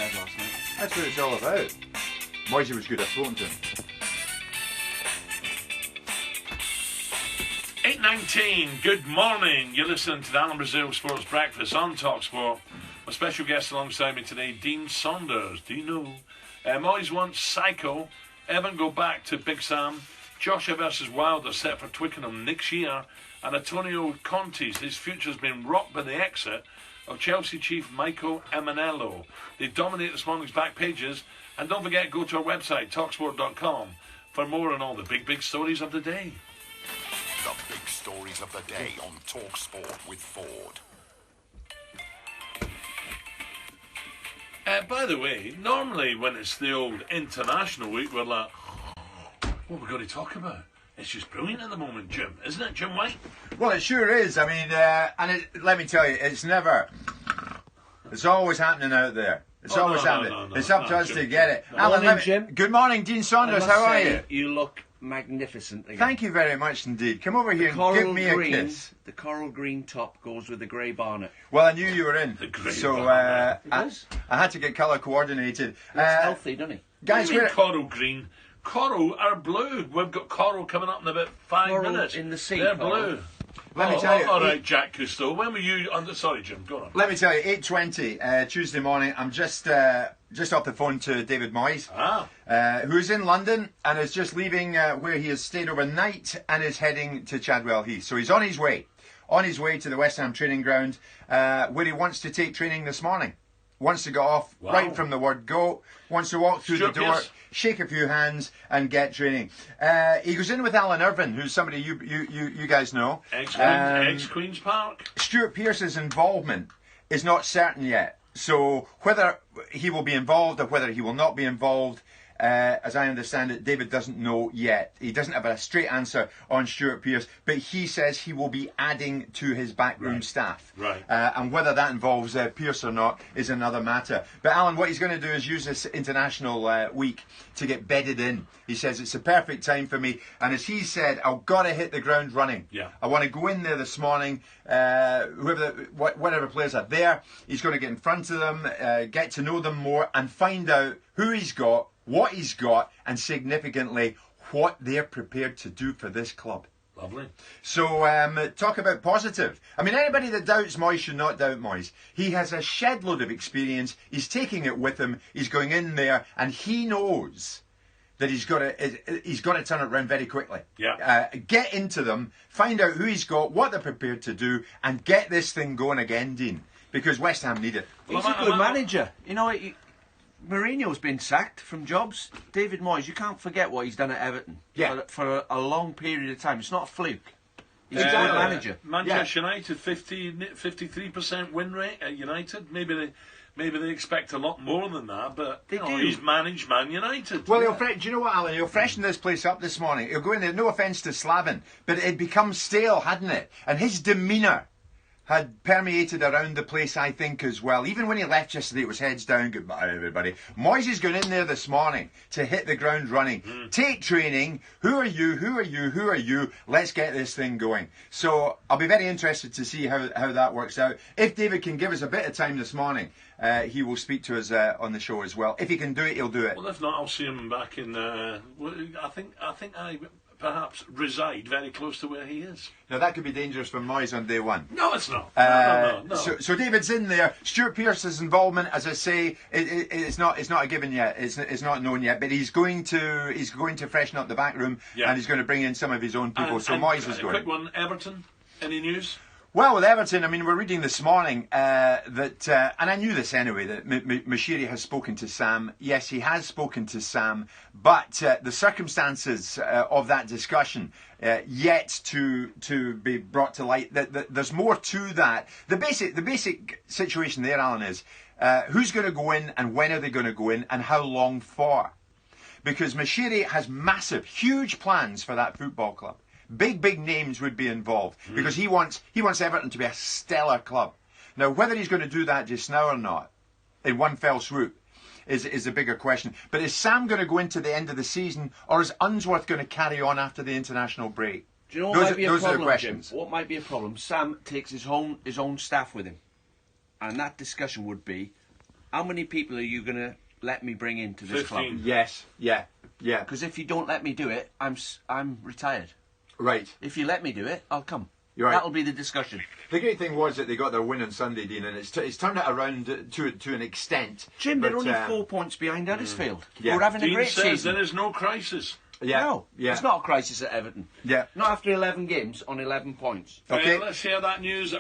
had last night. That's what it's all about. Moyes was good at spoken to him. 8:19, good morning. You're listening to the Alan Brazil Sports Breakfast on talkSPORT. My special guest alongside me today, Dean Saunders. Dino. Moyes wants Psycho. Evan go back to Big Sam. Joshua versus Wilder set for Twickenham next year. And Antonio Conte's, his future's been rocked by the exit of Chelsea chief Michael Emanello. They dominate this morning's back pages. And don't forget, go to our website, talksport.com, for more on all the big stories of the day. The big stories of the day on talkSPORT with Ford. By the way, normally when it's the old international week, we're like, what are we going to talk about? It's just brilliant at the moment, Jim. Isn't it, Jim White? Well, it sure is. I mean, let me tell you, it's always happening out there. It's always happening. It's up to us to get it. Alan, Jim. Good morning, Dean Saunders. How are you? You look magnificent again. Thank you very much indeed. Come over here and give me a kiss. The coral green top goes with the grey barnet. Well, I knew you were in, The grey so barnet. I had to get colour coordinated. It's healthy, doesn't he? Guys, What do you mean coral green? Coral are blue. We've got coral coming up in about 5 Coral minutes. in the sea, They're coral. blue. Let me tell you. All right, Jack Cousteau. When were you under? Sorry, Jim. Go on. Let me tell you, 8:20 Tuesday morning. I'm just off the phone to David Moyes, who's in London and is just leaving where he has stayed overnight and is heading to Chadwell Heath. So he's on his way to the West Ham training ground, where he wants to take training this morning. Wants to go off right from the word go. Wants to walk through the door, shake a few hands, and get training. He goes in with Alan Irvine, who's somebody you guys know. Ex-Queen's Park. Stuart Pearce's involvement is not certain yet. So whether he will be involved or whether he will not be involved, as I understand it, David doesn't know yet. He doesn't have a straight answer on Stuart Pearce, but he says he will be adding to his backroom staff. Right. And whether that involves Pearce or not is another matter. But Alan, what he's going to do is use this international week to get bedded in. He says it's the perfect time for me, and as he said, I've got to hit the ground running. Yeah. I want to go in there this morning. Whatever players are there, he's going to get in front of them, get to know them more, and find out who he's got, what he's got, and significantly what they're prepared to do for this club. Lovely. So talk about positive. I mean, anybody that doubts Moyes should not doubt Moyes. He has a shed load of experience. He's taking it with him. He's going in there, and he knows that he's got to turn it around very quickly. Yeah. Get into them, find out who he's got, what they're prepared to do, and get this thing going again, Dean. Because West Ham need it. He's a good manager. You know, Mourinho's been sacked from jobs. David Moyes, you can't forget what he's done at Everton for a long period of time. It's not a fluke. He's a good manager. Manchester United, 53% win rate at United. Maybe they expect a lot more than that, but he's managed Man United. Well, do you know what, Alan? He'll freshen this place up this morning. He'll go in there, no offence to Slaven, but it had become stale, hadn't it? And his demeanour had permeated around the place, I think, as well. Even when he left yesterday, it was heads down, goodbye everybody. Moyes is going in there this morning to hit the ground running. Take training. Who are you? Who are you? Who are you? Let's get this thing going. So I'll be very interested to see how that works out. If David can give us a bit of time this morning, he will speak to us on the show as well. If he can do it, he'll do it. Well, if not, I'll see him back in. I think I perhaps reside very close to where he is. Now that could be dangerous for Moyes on day one. No, it's not. No. So David's in there. Stuart Pearce's involvement, as I say, it's not a given yet. It's not known yet. But he's going to freshen up the back room, and he's going to bring in some of his own people. So Moyes is going. A quick one, Everton. Any news? Well, with Everton, I mean, we're reading this morning that, and I knew this anyway, that Moshiri has spoken to Sam. Yes, he has spoken to Sam, but the circumstances of that discussion yet to be brought to light. There's more to that. The basic situation there, Alan, is who's going to go in and when are they going to go in and how long for? Because Moshiri has massive, huge plans for that football club. Big names would be involved because he wants Everton to be a stellar club. Now, whether he's going to do that just now or not, in one fell swoop, is a bigger question. But is Sam going to go into the end of the season, or is Unsworth going to carry on after the international break? Do you know what might be a problem, are the questions. Jim? What might be a problem? Sam takes his own staff with him, and that discussion would be, how many people are you going to let me bring into this 15. club? Yes, yeah. Because if you don't let me do it, I'm retired. Right. If you let me do it, I'll come. You're right. That'll be the discussion. The great thing was that they got their win on Sunday, Dean, and it's turned it around to an extent. Jim, they're but, only 4 points behind Huddersfield. Yeah. We're having a Dean great says season. there is no crisis. Yeah. No, Yeah. it's not a crisis at Everton. Yeah. Not after 11 games on 11 points. Okay. Let's hear that news.